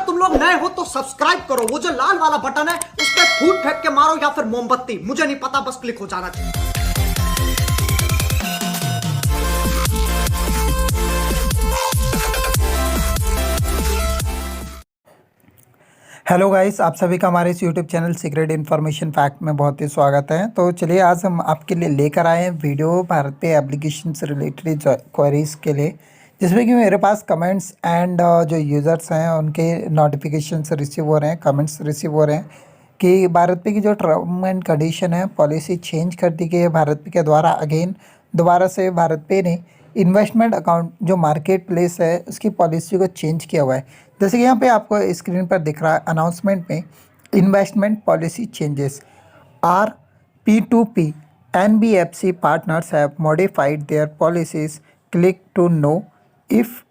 तुम लोग नए हो तो सब्सक्राइब करो, वो जो लाल वाला बटन है उस पर फूट फेंक के मारो या फिर मोमबत्ती, मुझे नहीं पता, बस क्लिक हो जाना चाहिए। हेलो गाइस, आप सभी का हमारे इस YouTube channel secret information fact में बहुत ही स्वागत है। तो चलिए आज हम आपके लिए लेकर आए हैं वीडियो भारत पे एप्लीकेशन से रिलेटेड क्वेरीज़ के लिए, जिसमें कि मेरे पास कमेंट्स एंड जो यूज़र्स हैं उनके नोटिफिकेशंस रिसीव हो रहे हैं, कमेंट्स रिसीव हो रहे हैं कि भारत पे की जो टर्म एंड कंडीशन है, पॉलिसी चेंज कर दी गई है भारत पे के द्वारा। अगेन दोबारा से भारत पे ने इन्वेस्टमेंट अकाउंट जो मार्केट प्लेस है उसकी पॉलिसी को चेंज किया हुआ है। जैसे कि यहाँ पे आपको स्क्रीन पर दिख रहा है अनाउंसमेंट में, investment policy changes are P2P NBFC partners have modified their policies, click to know if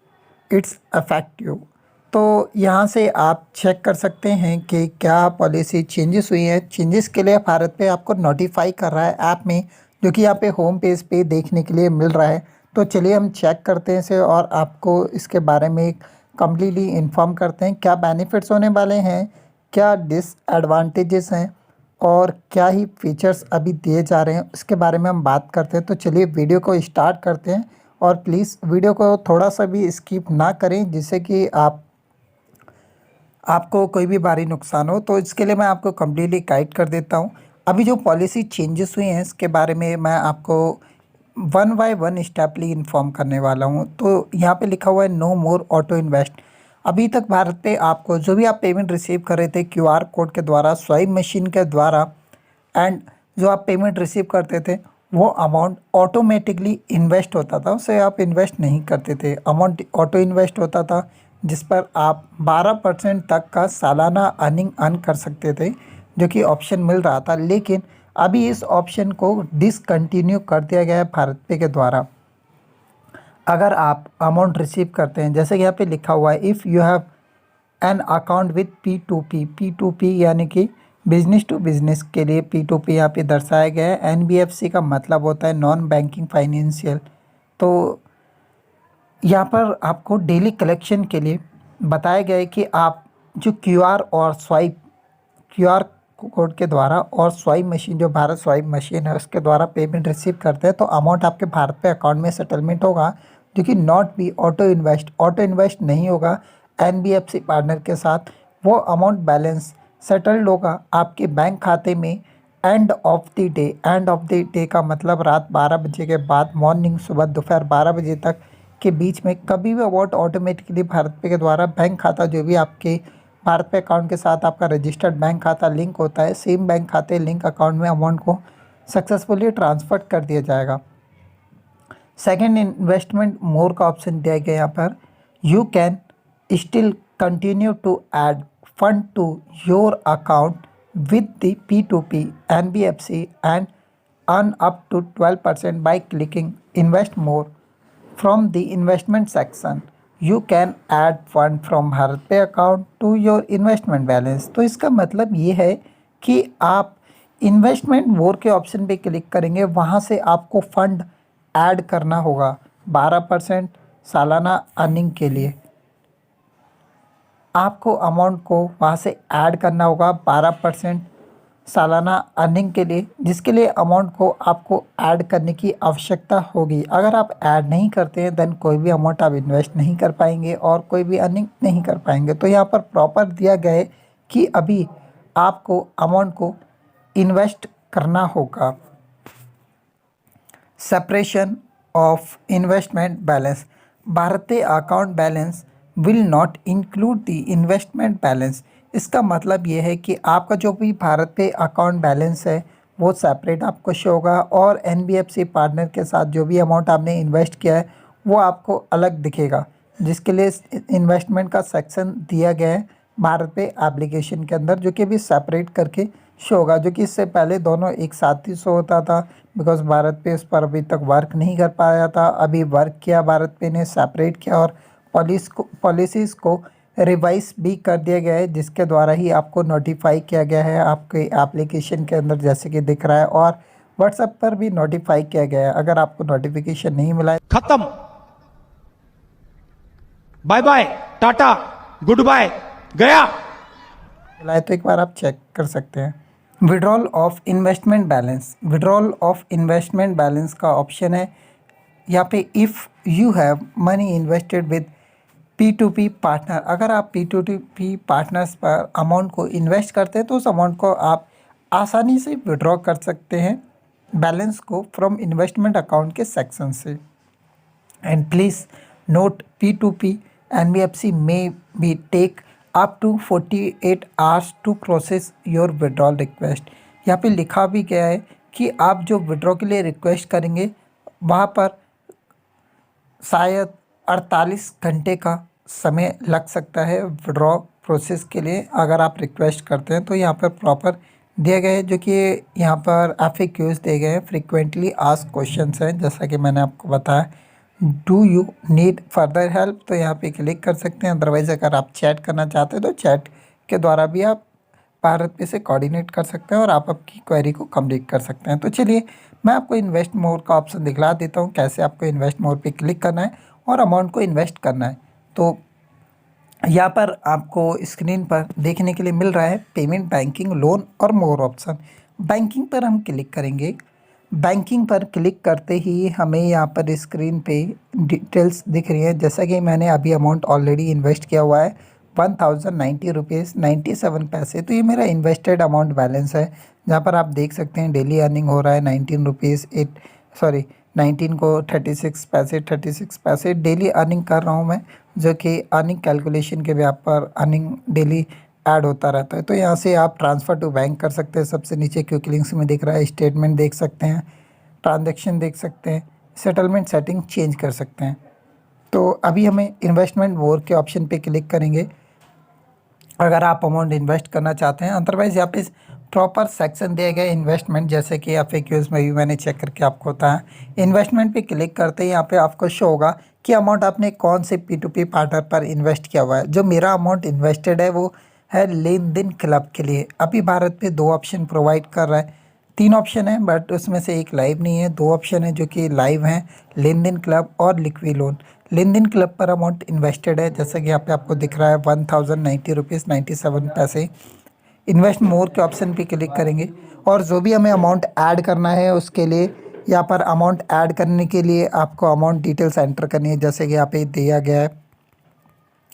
it's affective. तो यहाँ से आप चेक कर सकते हैं कि क्या पॉलिसी चेंजेस हुई है। चेंजेस के लिए भारत पे आपको नोटिफाई कर रहा है ऐप में, जो कि यहाँ पे होम पेज पे देखने के लिए मिल रहा है। तो चलिए हम चेक करते हैं इसे और आपको इसके बारे में कम्प्लीटली इन्फॉर्म करते हैं, क्या बेनिफिट्स होने वाले हैं, क्या डिसएडवांटेजेस हैं और क्या ही फीचर्स अभी दिए जा रहे हैं, उसके बारे में हम बात करते हैं। तो चलिए वीडियो को स्टार्ट करते हैं और प्लीज़ वीडियो को थोड़ा सा भी स्किप ना करें, जिससे कि आपको कोई भी भारी नुकसान हो। तो इसके लिए मैं आपको कम्प्लीटली गाइड कर देता हूँ। अभी जो पॉलिसी चेंजेस हुए हैं इसके बारे में मैं आपको वन बाय वन स्टेपली इन्फॉर्म करने वाला हूँ। तो यहाँ पे लिखा हुआ है नो मोर ऑटो इन्वेस्ट। अभी तक भारत पे आपको जो भी आप पेमेंट रिसीव कर रहे थे QR कोड के द्वारा, स्वाइप मशीन के द्वारा, एंड जो आप पेमेंट रिसीव करते थे वो अमाउंट ऑटोमेटिकली इन्वेस्ट होता था, उसे आप इन्वेस्ट नहीं करते थे। अमाउंट ऑटो इन्वेस्ट होता था जिस पर आप 12% तक का सालाना अर्निंग अर्न कर सकते थे, जो कि ऑप्शन मिल रहा था। लेकिन अभी इस ऑप्शन को डिसकंटिन्यू कर दिया गया है भारत पे के द्वारा। अगर आप अमाउंट रिसीव करते हैं, जैसे कि यहाँ पे लिखा हुआ है if you have an account with P2P यानी कि बिजनेस टू बिजनेस के लिए P2P यहाँ पे दर्शाया गया है। NBFC का मतलब होता है नॉन बैंकिंग फाइनेंशियल। तो यहाँ पर आपको डेली कलेक्शन के लिए बताया गया है कि आप जो क्यूआर कोड के द्वारा और स्वाइप मशीन, जो भारत स्वाइप मशीन है उसके द्वारा पेमेंट रिसीव करते हैं तो अमाउंट आपके भारत पे अकाउंट में सेटलमेंट होगा, जो कि नॉट बी ऑटो इन्वेस्ट नहीं होगा। NBFC पार्टनर के साथ वो अमाउंट बैलेंस सेटल्ड होगा आपके बैंक खाते में एंड ऑफ द डे का मतलब रात 12 बजे के बाद, मॉर्निंग सुबह दोपहर 12 बजे तक के बीच में कभी भी अमाउंट ऑटोमेटिकली भारत पे के द्वारा बैंक खाता, जो भी आपके भारत पे अकाउंट के साथ आपका रजिस्टर्ड बैंक खाता लिंक होता है, सेम बैंक खाते लिंक अकाउंट में अमाउंट को सक्सेसफुली ट्रांसफ़र कर दिया जाएगा। सेकंड, इन्वेस्टमेंट मोर का ऑप्शन दिया गया यहाँ पर। You can still continue to add fund to your account with the P2P NBFC and earn up to 12% by clicking invest more from the investment section. You can add fund from BharatPe account to your investment balance. तो इसका मतलब ये है कि आप investment मोर के option पे click करेंगे, वहाँ से आपको फंड ऐड करना होगा 12% सालाना अर्निंग के लिए। आपको अमाउंट को वहाँ से ऐड करना होगा 12% सालाना अर्निंग के लिए, जिसके लिए अमाउंट को आपको ऐड करने की आवश्यकता होगी। अगर आप ऐड नहीं करते हैं देन कोई भी अमाउंट आप इन्वेस्ट नहीं कर पाएंगे और कोई भी अर्निंग नहीं कर पाएंगे। तो यहाँ पर प्रॉपर दिया गया है कि अभी आपको अमाउंट को इन्वेस्ट करना होगा। Separation of investment balance. भारतीय account balance will not include the investment balance. इसका मतलब ये है कि आपका जो भी भारत पे अकाउंट बैलेंस है वो सेपरेट आपको शो होगा और NBFC पार्टनर के साथ जो भी अमाउंट आपने इन्वेस्ट किया है वो आपको अलग दिखेगा, जिसके लिए इन्वेस्टमेंट का सेक्शन दिया गया है भारत पे एप्लीकेशन के अंदर, जो कि अभी सेपरेट करके शो होगा, जो कि इससे पहले दोनों एक साथ ही शो होता था। बिकॉज भारत पे इस पर अभी तक वर्क नहीं कर पाया था, अभी वर्क किया भारत पे ने, सेपरेट किया और पॉलिसीज़ को रिवाइज भी कर दिया गया है, जिसके द्वारा ही आपको नोटिफाई किया गया है आपके एप्लीकेशन के अंदर, जैसे कि दिख रहा है, और व्हाट्सएप पर भी नोटिफाई किया गया है। अगर आपको नोटिफिकेशन नहीं मिला है, खत्म, bye bye, tata, goodbye, गया। मिला है तो एक बार आप चेक कर सकते हैं। Withdrawal of investment balance, withdrawal of investment balance का ऑप्शन है यहाँ पे। If you have money invested with P2P partner, अगर आप P2P पार्टनर्स पर अमाउंट को इन्वेस्ट करते हैं तो उस अमाउंट को आप आसानी से विड्रॉ कर सकते हैं बैलेंस को फ्रॉम इन्वेस्टमेंट अकाउंट के सेक्शन से। And please note P2P NBFC may be take up to 48 hours to process your withdrawal request। यहाँ पे लिखा भी गया है कि आप जो विड्रॉ के लिए रिक्वेस्ट करेंगे वहाँ पर शायद 48 घंटे का समय लग सकता है विड्रॉ प्रोसेस के लिए अगर आप रिक्वेस्ट करते हैं। तो यहाँ पर प्रॉपर दिए गए हैं, जो कि यहाँ पर FAQs दिए गए हैं, फ्रिक्वेंटली आस्क्ड क्वेश्चंस हैं, जैसा कि मैंने आपको बताया। Do you need further help, तो यहाँ पे क्लिक कर सकते हैं। अदरवाइज़ अगर आप चैट करना चाहते हैं तो चैट के द्वारा भी आप भारत पे से कोऑर्डिनेट कर सकते हैं और आप आपकी क्वेरी को कंप्लीट कर सकते हैं। तो चलिए मैं आपको इन्वेस्ट मोर का ऑप्शन दिखला देता हूँ, कैसे आपको इन्वेस्ट मोर पे क्लिक करना है और अमाउंट को इन्वेस्ट करना है। तो यहाँ पर आपको स्क्रीन पर देखने के लिए मिल रहा है पेमेंट, बैंकिंग, लोन और मोर ऑप्शन। बैंकिंग पर हम क्लिक करेंगे। बैंकिंग पर क्लिक करते ही हमें यहाँ पर स्क्रीन पे डिटेल्स दिख रही है, जैसा कि मैंने अभी अमाउंट ऑलरेडी इन्वेस्ट किया हुआ है 1090 रुपीज़ 97 पैसे। तो ये मेरा इन्वेस्टेड अमाउंट बैलेंस है, जहाँ पर आप देख सकते हैं डेली अर्निंग हो रहा है 19 रुपीज़ 19 को 36 पैसे डेली अर्निंग कर रहा हूँ मैं, जो कि अर्निंग कैलकुलेशन के भी आप पर अर्निंग डेली ऐड होता रहता है। तो यहाँ से आप ट्रांसफ़र टू बैंक कर सकते हैं। सबसे नीचे क्विक लिंक्स में दिख रहा है, स्टेटमेंट देख सकते हैं, ट्रांजैक्शन देख सकते हैं, सेटलमेंट सेटिंग चेंज कर सकते हैं। तो अभी हमें इन्वेस्टमेंट मोर के ऑप्शन पे क्लिक करेंगे अगर आप अमाउंट इन्वेस्ट करना चाहते हैं। अदरवाइज़ यहाँ पे प्रॉपर सेक्शन दिए गए इन्वेस्टमेंट, जैसे कि FAQs में भी मैंने चेक करके आपको बताया। इन्वेस्टमेंट पे क्लिक करते ही यहाँ पे आपको शो होगा कि अमाउंट आपने कौन से P2P पार्टनर पर इन्वेस्ट किया हुआ है। जो मेरा अमाउंट इन्वेस्टेड है वो है लेन देन क्लब के लिए। अभी भारत पे 2 ऑप्शन प्रोवाइड कर रहा है, 3 ऑप्शन है बट उसमें से एक लाइव नहीं है। 2 ऑप्शन है जो कि लाइव हैं, लेन देन क्लब और लिक्विड लोन। लेन देन क्लब पर अमाउंट इन्वेस्टेड है, जैसा कि यहाँ पे आपको दिख रहा है 1090 रुपीज़ 97 पैसे। इन्वेस्ट मोर के ऑप्शन पे क्लिक करेंगे और जो भी हमें अमाउंट ऐड करना है उसके लिए यहाँ पर अमाउंट ऐड करने के लिए आपको अमाउंट डिटेल्स एंटर करनी है, जैसे कि यहाँ पे दिया गया है।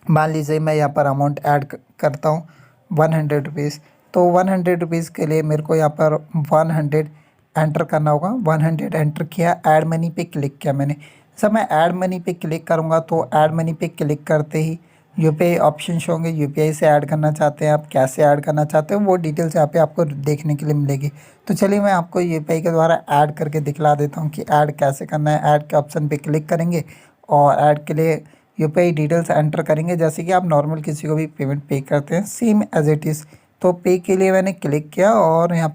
मान लीजिए मैं यहाँ पर अमाउंट ऐड करता हूँ 100 रुपीज़, तो 100 रुपीज़ के लिए मेरे को यहाँ पर 100 एंटर करना होगा। 100 एंटर किया, ऐड मनी पे क्लिक किया मैंने। जब मैं ऐड मनी पे क्लिक करूँगा तो ऐड मनी पे क्लिक करते ही UPI ऑप्शन होंगे। UPI से ऐड करना चाहते हैं आप, कैसे ऐड करना चाहते हो, वो डिटेल्स यहाँ पे आपको देखने के लिए मिलेगी। तो चलिए मैं आपको UPI के द्वारा ऐड करके दिखला देता हूँ कि ऐड कैसे करना है। ऐड के ऑप्शन पे क्लिक करेंगे और ऐड के लिए UPI डिटेल्स एंटर करेंगे, जैसे कि आप नॉर्मल किसी को भी पेमेंट पे करते हैं सेम एज इट इज़। तो पे के लिए मैंने क्लिक किया और यहाँ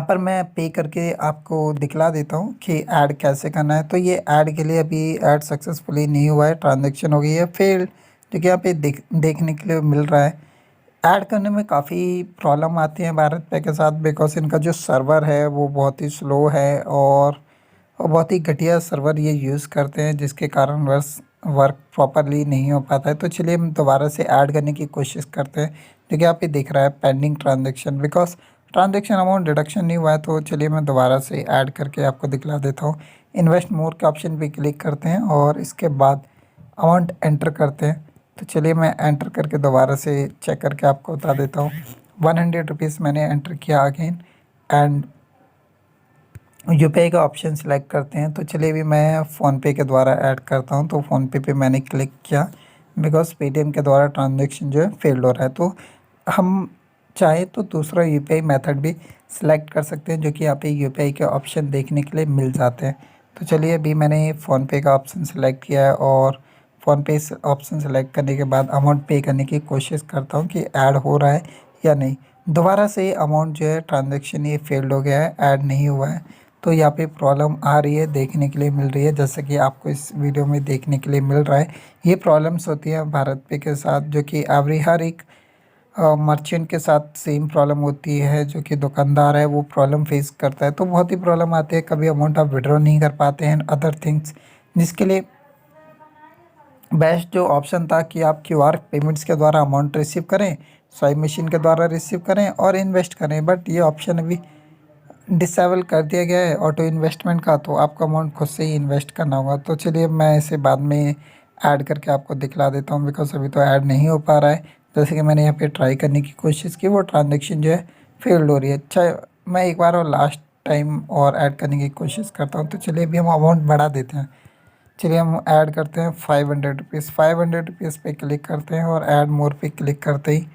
पर मैं पे करके आपको दिखला देता हूँ कि ऐड कैसे करना है। तो ये ऐड के लिए अभी ऐड सक्सेसफुली नहीं हुआ है, ट्रांजैक्शन हो गई है फेल, जो कि यहाँ पे देखने के लिए मिल रहा है। ऐड करने में काफ़ी प्रॉब्लम आती है भारत पे के साथ, बिकॉज इनका जो सर्वर है वो बहुत ही स्लो है और बहुत ही घटिया सर्वर ये यूज़ करते हैं, जिसके कारण वर्क प्रॉपरली नहीं हो पाता है। तो चलिए हम दोबारा से ऐड करने की कोशिश करते हैं, जो कि यहाँ पे दिख रहा है pending transaction, because transaction amount deduction नहीं हुआ है। तो चलिए मैं दोबारा से ऐड करके आपको दिखला देता हूँ। इन्वेस्ट मोर के ऑप्शन पे क्लिक करते हैं और इसके बाद अमाउंट एंटर करते हैं। तो चलिए मैं एंटर करके दोबारा से चेक करके आपको बता देता हूँ। 100 रुपीज़ मैंने एंटर किया अगेन एंड UPI का ऑप्शन सेलेक्ट करते हैं। तो चलिए भी मैं फ़ोनपे के द्वारा ऐड करता हूँ। तो फ़ोनपे पे मैंने क्लिक किया बिकॉज पेटीएम के द्वारा ट्रांजैक्शन जो है फेल्ड हो रहा है। तो हम चाहे तो दूसरा UPI मेथड भी सिलेक्ट कर सकते हैं, जो कि यहाँ पे UPI के ऑप्शन देखने के लिए मिल जाते हैं। तो चलिए अभी मैंने फ़ोनपे का ऑप्शन सेलेक्ट किया है और फ़ोनपे ऑप्शन सेलेक्ट करने के बाद अमाउंट पे करने की कोशिश करता हूँ कि ऐड हो रहा है या नहीं। दोबारा से अमाउंट जो है ट्रांजैक्शन ये फेल्ड हो गया है, ऐड नहीं हुआ है। तो यहाँ पे प्रॉब्लम आ रही है, देखने के लिए मिल रही है, जैसे कि आपको इस वीडियो में देखने के लिए मिल रहा है। ये प्रॉब्लम्स होती हैं भारत पे के साथ, जो कि हर एक मर्चेंट के साथ सेम प्रॉब्लम होती है। जो कि दुकानदार है वो प्रॉब्लम फेस करता है, तो बहुत ही प्रॉब्लम आती है। कभी अमाउंट आप विड्रॉ नहीं कर पाते हैं, अदर थिंग्स, जिसके लिए बेस्ट जो ऑप्शन था कि आप क्यूआर पेमेंट्स के द्वारा अमाउंट रिसीव करें, स्वाइप मशीन के द्वारा रिसीव करें और इन्वेस्ट करें, बट ये ऑप्शन अभी डिसेबल कर दिया गया है ऑटो इन्वेस्टमेंट का, तो आपको अमाउंट खुद से ही इन्वेस्ट करना होगा। तो चलिए मैं इसे बाद में ऐड करके आपको दिखला देता हूँ, बिकॉज अभी तो ऐड नहीं हो पा रहा है। जैसे कि मैंने यहाँ पे ट्राई करने की कोशिश की, वो ट्रांजेक्शन जो है फेल्ड हो रही है। अच्छा, मैं एक बार और लास्ट टाइम और ऐड करने की कोशिश करता हूँ। तो चलिए अभी हम अमाउंट बढ़ा देते हैं। चलिए हम ऐड करते हैं 500 रुपीज़। 500 रुपीज़ पे क्लिक करते हैं और ऐड मोर पे क्लिक करते ही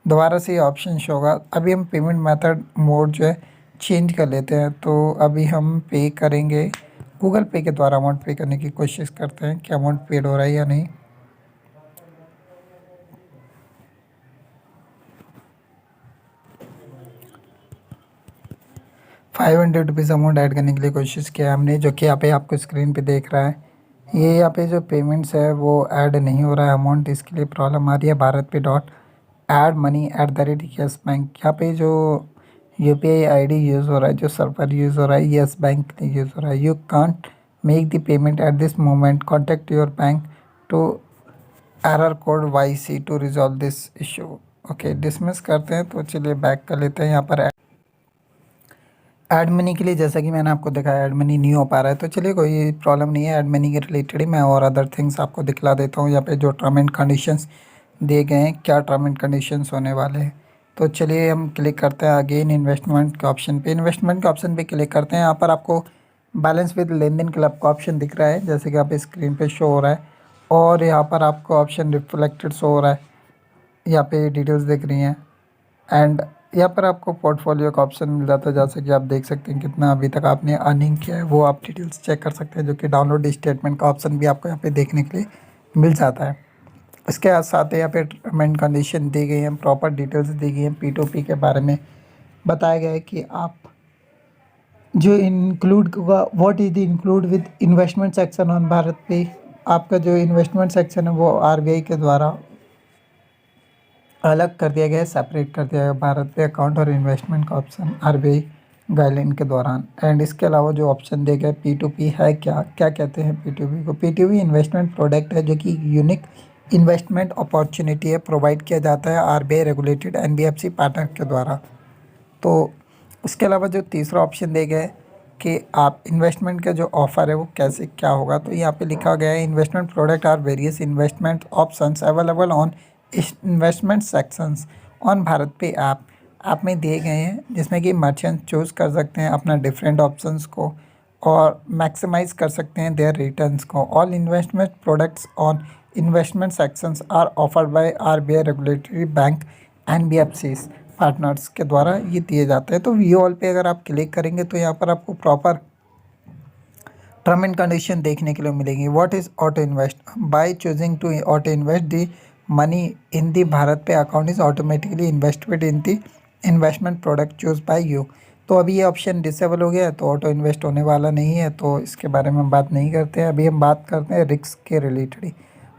दोबारा से ये ऑप्शन शो होगा। अभी हम पेमेंट मेथड मोड जो है चेंज कर लेते हैं। तो अभी हम पे करेंगे गूगल पे के द्वारा, अमाउंट पे करने की कोशिश करते हैं कि अमाउंट पेड हो रहा है या नहीं। ₹500 अमाउंट ऐड करने के लिए कोशिश किया हमने, जो कि यहाँ पे आपको स्क्रीन पे देख रहा है। ये यहाँ पे जो पेमेंट्स है वो ऐड नहीं हो रहा है अमाउंट, इसके लिए प्रॉब्लम आ रही है। भारत पे dot add money at the rate yes bank, यहाँ पे जो यूपीआई आईडी यूज़ हो रहा है, जो सर्वर यूज़ हो रहा है येस बैंक नहीं यूज़ हो रहा है। You can't make the payment at this moment, contact your bank to error code YC to resolve this issue. Okay, dismiss करते हैं। तो चलिए बैक कर लेते हैं। यहाँ पर ऐड मनी के लिए जैसा कि मैंने आपको दिखाया, ऐड मनी नहीं हो पा रहा है। तो चलिए कोई प्रॉब्लम नहीं है, ऐड मनी के रिलेटेड ही मैं और अदर थिंग्स आपको दिखला देता हूँ। यहाँ पे जो टर्म एंड कंडीशंस दिए गए हैं, क्या टर्म एंड कंडीशंस होने वाले हैं। तो चलिए हम क्लिक करते हैं अगेन इन्वेस्टमेंट के ऑप्शन पे। इन्वेस्टमेंट के ऑप्शन पे क्लिक करते हैं। यहाँ पर आपको balance with LenDenClub का ऑप्शन दिख रहा है, जैसे कि आप स्क्रीन पे शो हो रहा है। और यहाँ पर आपको ऑप्शन रिफ्लेक्टेड शो हो रहा है, यहाँ पे डिटेल्स दिख रही हैं। एंड यहाँ पर आपको पोर्टफोलियो का ऑप्शन मिल जाता है, जैसे कि आप देख सकते हैं कितना अभी तक आपने अर्निंग किया है, वो आप डिटेल्स चेक कर सकते हैं। जो कि डाउनलोड स्टेटमेंट का ऑप्शन भी आपको यहाँ पे देखने के लिए मिल जाता है। इसके साथ ही यहाँ पे टर्म एंड कंडीशन दी गई हैं, प्रॉपर डिटेल्स दी गई हैं। P2P के बारे में बताया गया है कि आप जो इंक्लूड होगा, what is the include with investment section on Bharat पे। आपका जो इन्वेस्टमेंट सेक्शन है वो RBI के द्वारा अलग कर दिया गया है, सेपरेट कर दिया गया भारत पे अकाउंट और इन्वेस्टमेंट का ऑप्शन RBI गाइडलाइन के दौरान। एंड इसके अलावा जो ऑप्शन दिए गए P2P है, क्या क्या कहते हैं P2P को। P2P इन्वेस्टमेंट प्रोडक्ट है, जो कि यूनिक इन्वेस्टमेंट अपॉर्चुनिटी है, प्रोवाइड किया जाता है RBI रेगुलेटेड NBFC पार्टनर के द्वारा। तो उसके अलावा जो तीसरा ऑप्शन दिया गया है कि आप इन्वेस्टमेंट का जो ऑफ़र है वो कैसे क्या होगा। तो यहाँ पे लिखा गया है investment product are various investment options available on investment sections on BharatPe app में दिए गए हैं, जिसमें कि मर्चेंट चूज़ कर सकते हैं अपना डिफरेंट ऑप्शंस को और मैक्सिमाइज़ कर सकते हैं देयर रिटर्न्स को। All investment products on investment sections are offered by RBI regulatory bank NBFCs partners के द्वारा ये दिए जाते हैं। तो व्यू ऑल पे अगर आप क्लिक करेंगे तो यहाँ पर आपको प्रॉपर टर्म एंड कंडीशन देखने के लिए मिलेगी। What is auto invest, by choosing to auto invest the money in the BharatPe account is automatically invested in the investment product choose by you. तो अभी ये ऑप्शन डिसेबल हो गया है, तो ऑटो इन्वेस्ट होने वाला नहीं है, तो इसके बारे में हम बात नहीं करते हैं। अभी हम बात करते हैं रिस्क के रिलेटेड।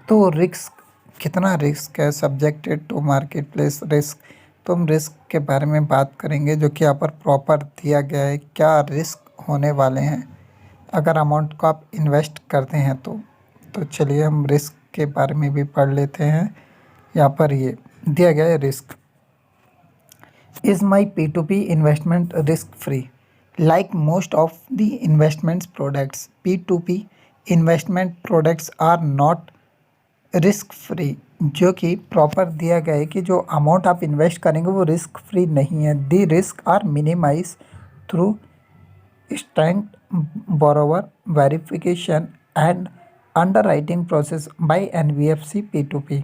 तो रिस्क, कितना रिस्क है subjected to market place risk. तो हम रिस्क के बारे में बात करेंगे, जो कि यहाँ पर प्रॉपर दिया गया है क्या रिस्क होने वाले हैं अगर अमाउंट को आप इन्वेस्ट करते हैं। तो चलिए हम रिस्क के बारे में भी पढ़ लेते हैं। यहाँ पर ये दिया गया है risk. Is my P2P investment risk free, like most of the investments products P2P investment products are not risk free. जो कि प्रॉपर दिया गया है कि जो अमाउंट आप इन्वेस्ट करेंगे वो रिस्क फ्री नहीं है। The risk are minimise through strength borrower verification and underwriting process by NBFC P2P।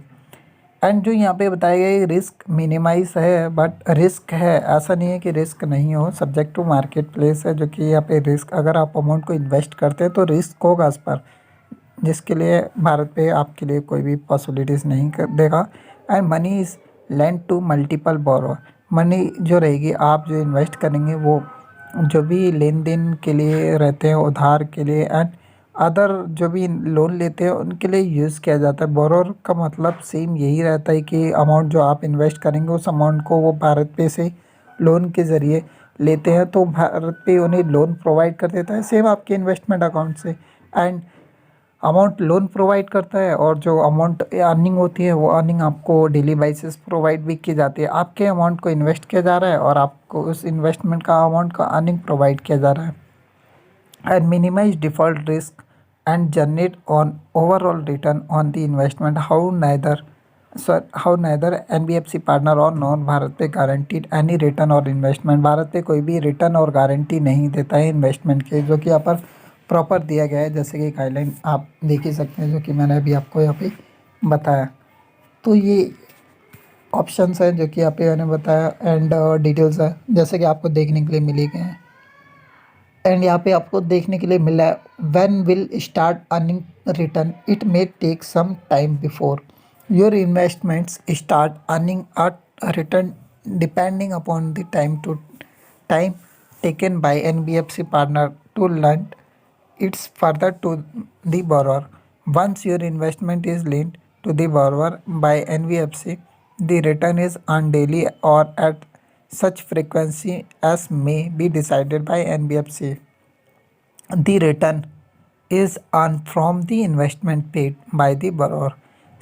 And जो यहाँ पे बताया गया रिस्क मिनिमाइज है, बट रिस्क है, ऐसा नहीं है कि रिस्क नहीं हो। सब्जेक्ट टू मार्केट प्लेस है, जो कि यहाँ पे रिस्क, अगर आप अमाउंट को इन्वेस्ट करते हैं तो रिस्क होगा इस पर, जिसके लिए भारत पे आपके लिए कोई भी पॉसिबिलिटीज़ नहीं कर देगा। And money is lend to multiple borrower, money जो रहेगी आप जो इन्वेस्ट करेंगे वो जो भी लेन देन के लिए रहते हैं, उधार के लिए एंड अदर जो भी लोन लेते हैं उनके लिए यूज़ किया जाता है। बोरोवर का मतलब सेम यही रहता है कि अमाउंट जो आप इन्वेस्ट करेंगे उस अमाउंट को वो भारत पे से लोन के ज़रिए लेते हैं, तो भारत पे उन्हें लोन प्रोवाइड कर देता है सेम आपके इन्वेस्टमेंट अकाउंट से। एंड अमाउंट लोन प्रोवाइड करता है और जो अमाउंट अर्निंग होती है वो अर्निंग आपको डेली बेसिस प्रोवाइड भी की जाती है। आपके अमाउंट को इन्वेस्ट किया जा रहा है और आपको उस इन्वेस्टमेंट का अमाउंट का अर्निंग प्रोवाइड किया जा रहा है। And minimize default risk and generate on overall return on the investment. How neither NBFC partner और नॉन भारत पे गारंटीड एनी रिटर्न और इन्वेस्टमेंट, भारत पे कोई भी रिटर्न और गारंटी नहीं देता है इन्वेस्टमेंट के, जो कि यहाँ पर प्रॉपर दिया गया है। जैसे कि गाइडलाइन आप देख ही सकते हैं जो कि मैंने अभी आपको यहाँ पे बताया। तो ये ऑप्शंस हैं जो कि यहाँ पे मैंने बताया एंड डिटेल्स है जैसे कि आपको देखने के लिए मिली गए हैं। एंड यहाँ पे आपको देखने के लिए मिला है when will start earning return, it may take some time before your investments start earning a return depending upon the time taken by NBFC partner to lend its further to the borrower. Once your investment is lent to the borrower by NBFC, the return is earned daily or at such frequency as may be decided by NBFC. The return is earned from the investment paid by the borrower.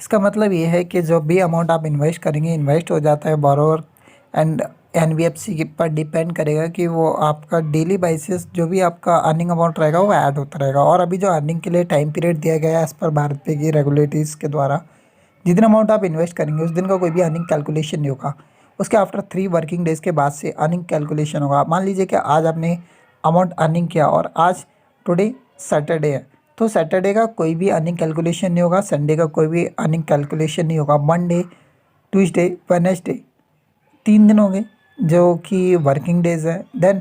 इसका मतलब ये है कि जो भी amount आप invest करेंगे invest हो जाता है borrower एंड NBFC के पर डिपेंड करेगा कि वो आपका डेली बेसिस जो भी आपका अर्निंग अमाउंट रहेगा वो ऐड होता रहेगा। और अभी जो अर्निंग के लिए टाइम पीरियड दिया गया है एज़ पर भारत पे की रेगुलेटरीज के द्वारा, जितने अमाउंट आप इन्वेस्ट करेंगे उस दिन का कोई भी अर्निंग कैलकुलेशन नहीं होगा। उसके आफ्टर 3 वर्किंग डेज़ के बाद से अर्निंग कैलकुलेशन होगा। मान लीजिए कि आज आपने अमाउंट अर्निंग किया और आज टुडे सैटरडे है, तो सैटरडे का कोई भी अर्निंग कैलकुलेशन नहीं होगा, संडे का कोई भी अर्निंग कैलकुलेशन नहीं होगा। मंडे, ट्यूसडे, वेडनेसडे 3 दिन होंगे जो कि वर्किंग डेज़ है। देन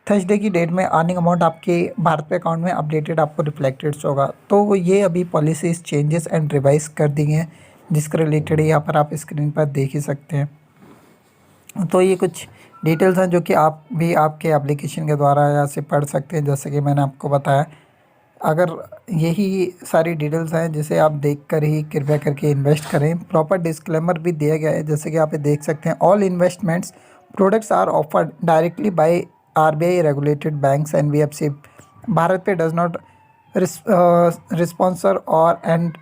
थर्सडे की डेट में अर्निंग अमाउंट आपके भारत पे अकाउंट में अपडेटेड आपको रिफ्लेक्टेड होगा। तो ये अभी पॉलिसीज चेंजेस एंड रिवाइज कर दी गई हैं जिसके रिलेटेड यहाँ पर आप स्क्रीन पर देख ही सकते हैं। तो ये कुछ डिटेल्स हैं जो कि आप भी आपके एप्लीकेशन के द्वारा यहाँ से पढ़ सकते हैं जैसे कि मैंने आपको बताया। अगर यही सारी डिटेल्स हैं जिसे आप देखकर ही कृपया करके इन्वेस्ट करें। प्रॉपर डिस्क्लेमर भी दिया गया है जैसे कि आप देख सकते हैं। All investments products are offered directly by RBI regulated banks NBFC BharatPe does not sponsor or and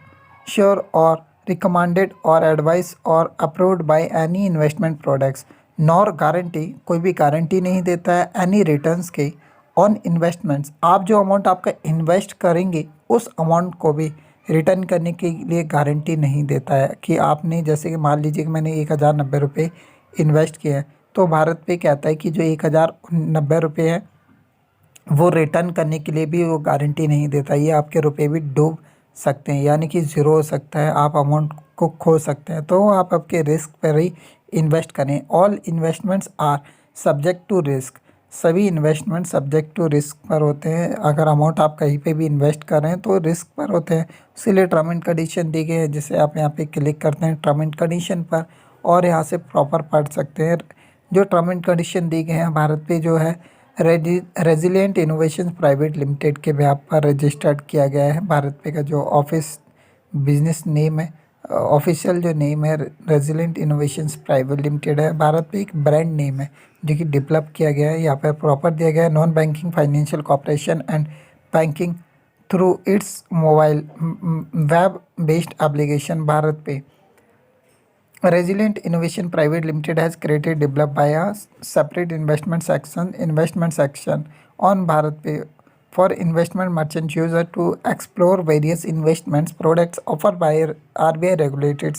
sure or recommended or advice or approved by any investment products nor guarantee, कोई भी गारंटी नहीं देता है any returns के on investments. आप जो amount आपका invest करेंगे उस अमाउंट को भी रिटर्न करने के लिए गारंटी नहीं देता है कि आपने, जैसे कि मान लीजिए कि मैंने 1090 रुपये इन्वेस्ट किए हैं तो भारत पे कहता है कि जो 1090 रुपये है वो रिटर्न करने के लिए भी वो गारंटी नहीं देता। ये आपके रुपए भी डूब सकते हैं यानी कि ज़ीरो हो सकता है, आप अमाउंट को खो सकते हैं। तो आप आपके रिस्क पर ही इन्वेस्ट करें। All investments are subject to risk, सभी इन्वेस्टमेंट सब्जेक्ट टू रिस्क पर होते हैं। अगर अमाउंट आप कहीं पे भी इन्वेस्ट कर रहे हैं तो रिस्क पर होते हैं। उसके लिए टर्म एंड कंडीशन दी गई है जिसे आप यहाँ पे क्लिक करते हैं टर्म एंड कंडीशन पर और यहाँ से प्रॉपर पढ़ सकते हैं। जो टर्म एंड कंडीशन दी गए हैं भारत पे जो है रेजिलिएंट इनोवेशन प्राइवेट लिमिटेड के बेहाफ पर रजिस्टर्ड किया गया है। भारत पे का जो ऑफिस बिजनेस नेम है, ऑफिशियल जो नेम है रेजिलिएंट इनोवेशंस प्राइवेट लिमिटेड है। भारत पे एक ब्रांड नेम है जो कि डेवलप किया गया है। यहाँ पर प्रॉपर दिया गया है non banking financial corporation and banking through it's mobile web based application. Bharat पे Resilient Innovation Private Limited has created developed by a separate investment section on BharatPe for investment merchant user to explore various investments products offered by RBI regulated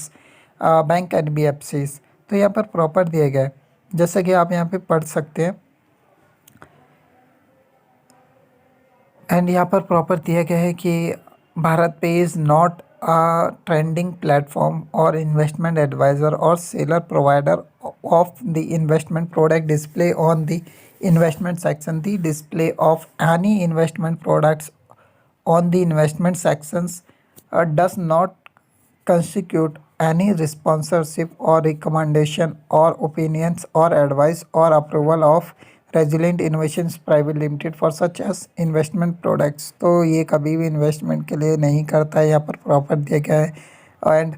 bank NBFCs। तो यहाँ पर proper दिया गया है जैसा कि आप यहाँ पे पढ़ सकते हैं। एंड यहाँ पर प्रॉपर दिया गया है कि भारत पे is not a trending platform or investment advisor or seller provider of the investment product display on the investment section. The display of any investment products on the investment sections does not constitute any sponsorship or recommendation or opinions or advice or approval of resilient innovations private limited for such as investment products. तो ये कभी भी investment के लिए नहीं करता है, यहाँ पर प्रॉपर दिया गया है। And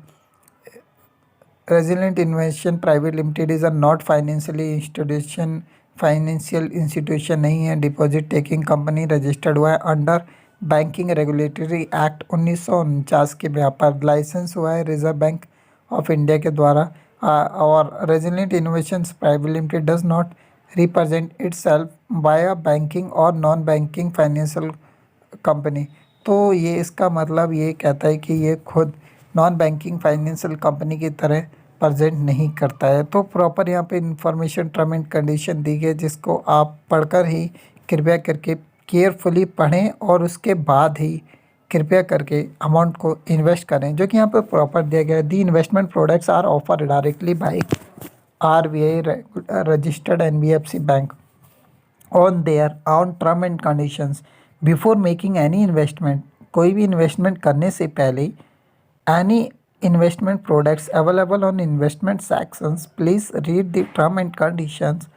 resilient innovation private limited is a not financial institution नहीं है, डिपॉजिट टेकिंग कंपनी रजिस्टर्ड हुआ है अंडर बैंकिंग रेगुलेटरी एक्ट 1949 के यहाँ पर लाइसेंस हुआ है रिजर्व बैंक ऑफ इंडिया के द्वारा। और resilient innovations private limited does not represent itself by a banking or non banking financial company. तो ये इसका मतलब ये कहता है कि ये खुद नॉन बैंकिंग फाइनेंशियल कंपनी की तरह प्रेजेंट नहीं करता है। तो प्रॉपर यहाँ पे इंफॉर्मेशन टर्म एंड कंडीशन दी गई, जिसको आप पढ़कर ही कृपया करके केयरफुली पढ़ें और उसके बाद ही कृपया करके अमाउंट को इन्वेस्ट करें, जो कि यहाँ पर प्रॉपर दिया गया है। The investment products are offer directly by RBI registered NBFC bank on their on term and conditions before making any investment. कोई भी इन्वेस्टमेंट करने से पहले any investment products available on investment sections, please read the term and conditions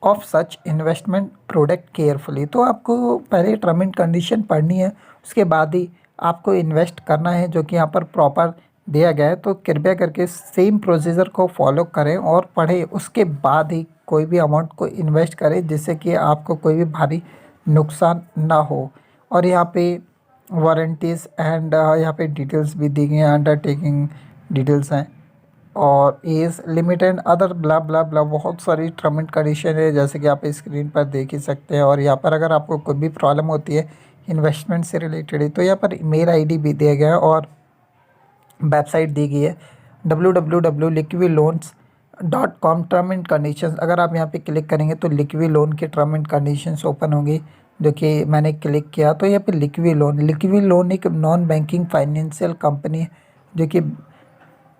of such investment product carefully. तो आपको पहले term and condition पढ़नी है, उसके बाद ही आपको इन्वेस्ट करना है, जो कि यहाँ पर प्रॉपर दिया गया है। तो कृपया करके सेम प्रोसीजर को फॉलो करें और पढ़ें, उसके बाद ही कोई भी अमाउंट को इन्वेस्ट करें, जिससे कि आपको कोई भी भारी नुकसान ना हो। और यहाँ पे वारंटीज़ एंड यहाँ पे डिटेल्स भी दी गई हैं, अंडरटेकिंग डिटेल्स हैं और age limit and other blah blah ब्ला, बहुत सारी टर्म एंड कंडीशन है, जैसे कि आप स्क्रीन पर देख ही सकते हैं। और यहाँ पर अगर आपको कोई भी प्रॉब्लम होती है इन्वेस्टमेंट से रिलेटेड, तो यहाँ पर ईमेल आईडी भी दिया गया है और वेबसाइट दी गई है www.liquiloans.com। टर्म एंड कंडीशंस, अगर आप यहाँ पे क्लिक करेंगे तो लिक्वी लोन के टर्म एंड कंडीशंस ओपन होंगी, जो कि मैंने क्लिक किया। तो यहाँ पे लिक्वी लोन एक नॉन बैंकिंग फाइनेंशियल कंपनी है, जो कि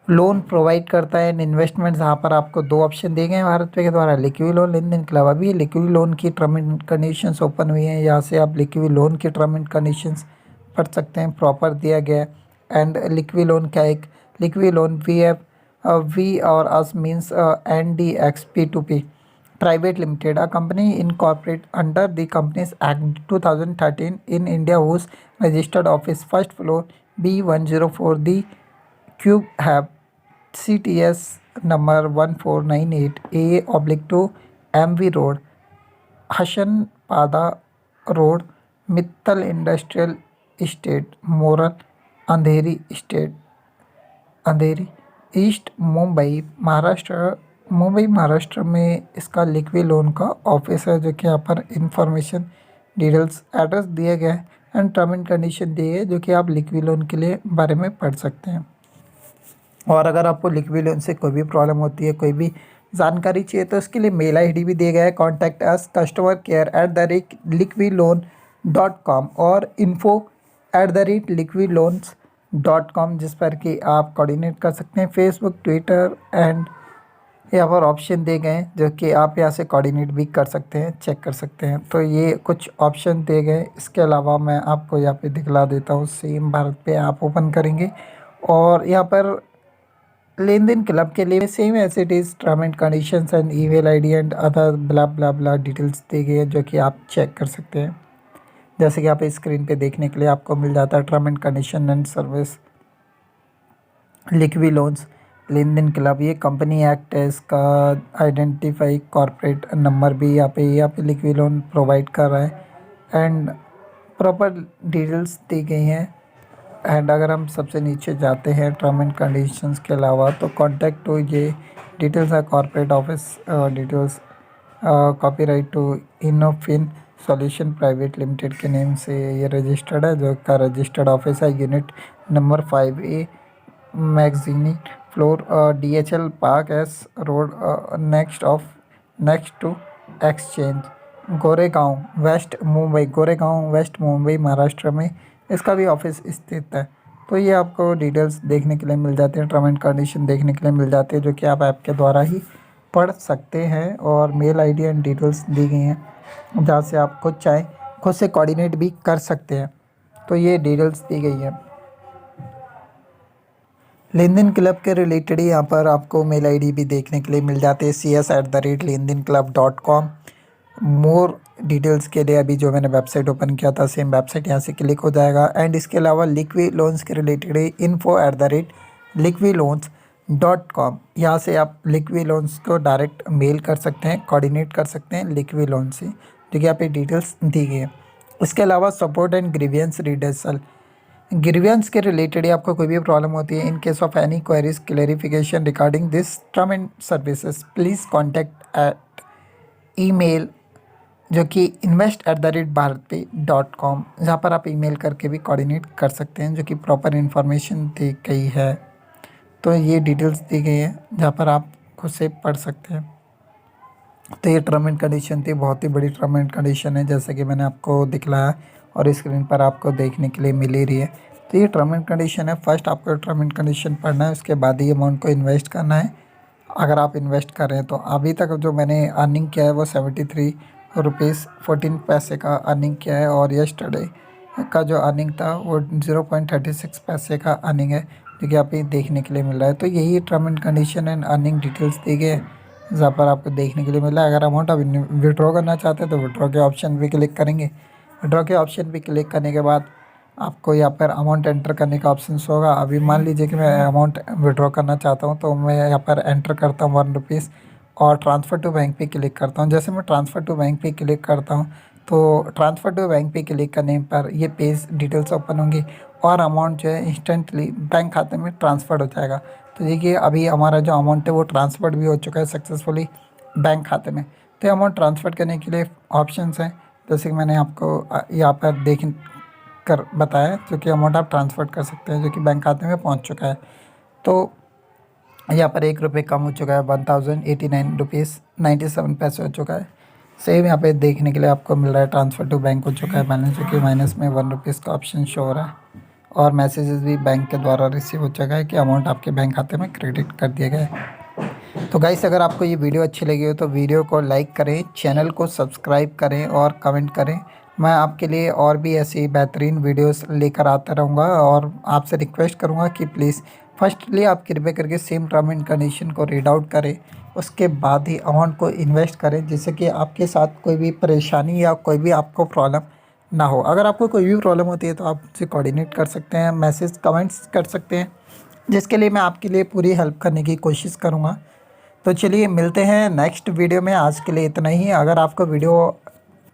लोन प्रोवाइड करता है एंड इन्वेस्टमेंट। यहाँ पर आपको दो ऑप्शन दिए गए हैं भारत पे के द्वारा, लिक्विड लोन, लेन देन के अलावा भी लिक्विड लोन की टर्म एंड कंडीशंस ओपन हुई हैं। यहाँ से आप लिक्विड लोन के टर्म एंड कंडीशंस पढ़ सकते हैं, प्रॉपर दिया गया है। एंड लिक्विड लोन क्या, एक liquid loan we or us means NDXP2P private limited, a company incorporate under the companies act 2013 in India, whose registered office first floor B104 the cube have CTS number 1498A/2 MV road, Hashanpada road, Mittal industrial estate, Marol, Andheri east, Mumbai Maharashtra में इसका liquid loan का office है, जो कि यहाँ पर information details address दिए गए हैं एंड टर्म एंड कंडीशन दिए गए, जो कि आप लिक्विड लोन के लिए बारे में पढ़ सकते हैं। और अगर आपको लिक्विड लोन से कोई भी प्रॉब्लम होती है, कोई भी जानकारी चाहिए, तो उसके लिए मेल ID भी दिया गया है, कॉन्टैक्ट अस customercare@liquidloans.com और info@liquidloans.com, जिस पर कि आप कोऑर्डिनेट कर सकते हैं। फेसबुक, ट्विटर एंड यहाँ पर ऑप्शन दिए गए हैं, जो कि आप यहाँ से कोऑर्डिनेट भी कर सकते हैं, चेक कर सकते हैं। तो ये कुछ ऑप्शन दिए गए। इसके अलावा मैं आपको यहाँ पे दिखला देता हूँ, सेम भारत पे आप ओपन करेंगे और यहाँ पर लेन देन क्लब के लिए same as it is term and conditions and email ID and other blah blah blah details दी गई है, जो कि आप चेक कर सकते हैं। जैसे कि आप स्क्रीन पे देखने के लिए आपको मिल जाता है term and condition and service, liquid loans, LenDenClub, ये कंपनी एक्ट है, इसका आइडेंटिफाई कॉर्पोरेट नंबर भी यहाँ पे लिक्विड लोन प्रोवाइड कर रहा है एंड प्रॉपर डिटेल्स दी गई हैं। एंड अगर हम सबसे नीचे जाते हैं टर्म एंड कंडीशंस के अलावा, तो कॉन्टैक्ट टू, ये डिटेल्स है corporate office details, copyright to Innofin solution private limited के नेम से ये रजिस्टर्ड है, जो का रजिस्टर्ड ऑफिस है unit number 5A mezzanine floor, DHL park S road, next to exchange, Goregaon west Mumbai Maharashtra में इसका भी ऑफिस स्थित है। तो ये आपको डिटेल्स देखने के लिए मिल जाते हैं, टर्म एंड कंडीशन देखने के लिए मिल जाते हैं, जो कि आप ऐप के द्वारा ही पढ़ सकते हैं। और मेल ID एंड डिटेल्स दी गई हैं, जहाँ से आप खुद चाहें खुद से कोऑर्डिनेट भी कर सकते हैं। तो ये डिटेल्स दी गई है। लेन देन क्लब के रिलेटेड यहाँ पर आपको मेल ID भी देखने के लिए मिल जाते हैं, cs@lendenclub.com। मोर डिटेल्स के लिए अभी जो मैंने वेबसाइट ओपन किया था, सेम वेबसाइट यहाँ से क्लिक हो जाएगा। एंड इसके अलावा लिक्विड लोन्स के रिलेटेड info@liquidloans.com, यहाँ से आप लिक्विड लोन्स को डायरेक्ट मेल कर सकते हैं, कोऑर्डिनेट कर सकते हैं लिक्विड लोन से, जो कि यहाँ पे डिटेल्स दी गई है। इसके अलावा support and grievance redressal, grievance के रिलेटेड ही आपको कोई भी प्रॉब्लम होती है, in case of any queries clarification regarding this term and services please contact at email जो कि invest@bharatpay.com, जहाँ पर आप ईमेल करके भी कोऑर्डिनेट कर सकते हैं, जो कि प्रॉपर इन्फॉर्मेशन दी गई है। तो ये डिटेल्स दी गई है जहाँ पर आप खुद से पढ़ सकते हैं। तो ये टर्म एंड कंडीशन थी, बहुत ही बड़ी टर्म एंड कंडीशन है, जैसे कि मैंने आपको दिखलाया और स्क्रीन पर आपको देखने के लिए मिल ही रही है। तो ये टर्म एंड कंडीशन है। फर्स्ट आपको टर्म एंड कंडीशन पढ़ना है, उसके बाद ही अमाउंट को इन्वेस्ट करना है। अगर आप इन्वेस्ट कर रहे हैं तो अभी तक जो मैंने अर्निंग किया है वो 73 रुपीज़ 14 पैसे का अर्निंग किया है, और यस्टरडे का जो अर्निंग था वो 0.36 पैसे का अर्निंग है, जो कि आप ये देखने के लिए मिल रहा है। तो यही term and condition and earning details दी गई है, जहाँ पर आपको देखने के लिए मिल रहा है। अगर अमाउंट आप विड्रॉ करना चाहते हैं तो विड्रॉ के ऑप्शन पे क्लिक करेंगे। विड्रॉ के ऑप्शन पे क्लिक करने के बाद आपको यहाँ पर अमाउंट एंटर करने का ऑप्शन होगा। अभी मान लीजिए कि मैं अमाउंट विड्रॉ करना चाहता हूँ, तो मैं यहाँ पर एंटर करता हूँ 1 रुपीज़ और ट्रांसफ़र टू बैंक पे क्लिक करता हूँ। जैसे मैं ट्रांसफ़र टू बैंक पे क्लिक करता हूँ तो ट्रांसफ़र टू बैंक पे क्लिक करने पर ये पेज डिटेल्स ओपन होंगी और अमाउंट जो है इंस्टेंटली बैंक खाते में ट्रांसफ़र हो जाएगा। तो देखिए अभी हमारा जो अमाउंट है वो ट्रांसफ़र भी हो चुका है सक्सेसफुली बैंक खाते में। तो ये अमाउंट ट्रांसफ़र करने के लिए ऑप्शंस हैं, जैसे कि मैंने आपको यहाँ पर देख कर बताया, जो कि अमाउंट आप ट्रांसफ़र कर सकते हैं, जो कि बैंक खाते में पहुँच चुका है। तो यहाँ पर 1 रुपये कम हो चुका है, 1089 रुपीज़ 97 पैसे हो चुका है। सेम यहाँ पे देखने के लिए आपको मिल रहा है ट्रांसफ़र टू बैंक हो चुका है बैलेंस, जो कि माइनस में 1 रुपीज़ का ऑप्शन शो हो रहा है, और मैसेजेस भी बैंक के द्वारा रिसीव हो चुका है कि अमाउंट आपके बैंक खाते में क्रेडिट कर दिया गया है। तो गाइस अगर आपको ये वीडियो अच्छी लगी हो तो वीडियो को लाइक करें, चैनल को सब्सक्राइब करें और कमेंट करें। मैं आपके लिए और भी ऐसी बेहतरीन वीडियोस लेकर आता रहूँगा, और आपसे रिक्वेस्ट करूँगा कि प्लीज़ फर्स्टली आप कृपया करके सेम टर्म एंड कंडीशन को रीड आउट करें, उसके बाद ही अमाउंट को इन्वेस्ट करें, जिससे कि आपके साथ कोई भी परेशानी या कोई भी आपको प्रॉब्लम ना हो। अगर आपको कोई भी प्रॉब्लम होती है तो आप मुझसे कोऑर्डिनेट कर सकते हैं, मैसेज कमेंट्स कर सकते हैं, जिसके लिए मैं आपके लिए पूरी हेल्प करने की कोशिश करूँगा। तो चलिए मिलते हैं नेक्स्ट वीडियो में, आज के लिए इतना ही। अगर आपको वीडियो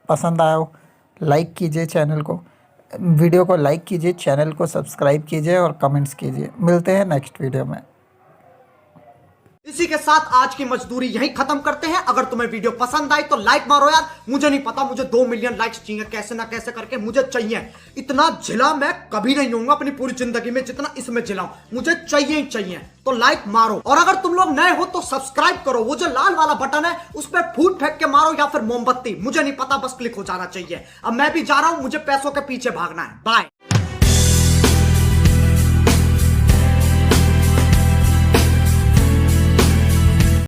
पसंद आया हो लाइक कीजिए, वीडियो को लाइक कीजिए, चैनल को सब्सक्राइब कीजिए और कमेंट्स कीजिए। मिलते हैं नेक्स्ट वीडियो में। इसी के साथ आज की मजदूरी यहीं खत्म करते हैं। अगर तुम्हें वीडियो पसंद आई तो लाइक मारो यार, मुझे नहीं पता, मुझे 2 मिलियन लाइक्स चाहिए, कैसे ना कैसे करके मुझे चाहिए। इतना झिला मैं कभी नहीं होऊंगा अपनी पूरी जिंदगी में जितना इसमें झिलाऊं, मुझे चाहिए ही चाहिए। तो लाइक मारो, और अगर तुम लोग नए हो तो सब्सक्राइब करो। वो जो लाल वाला बटन है उस पर फूट फेंक के मारो या फिर मोमबत्ती, मुझे नहीं पता, बस क्लिक हो जाना चाहिए। अब मैं भी जा रहा हूं, मुझे पैसों के पीछे भागना है। बाय।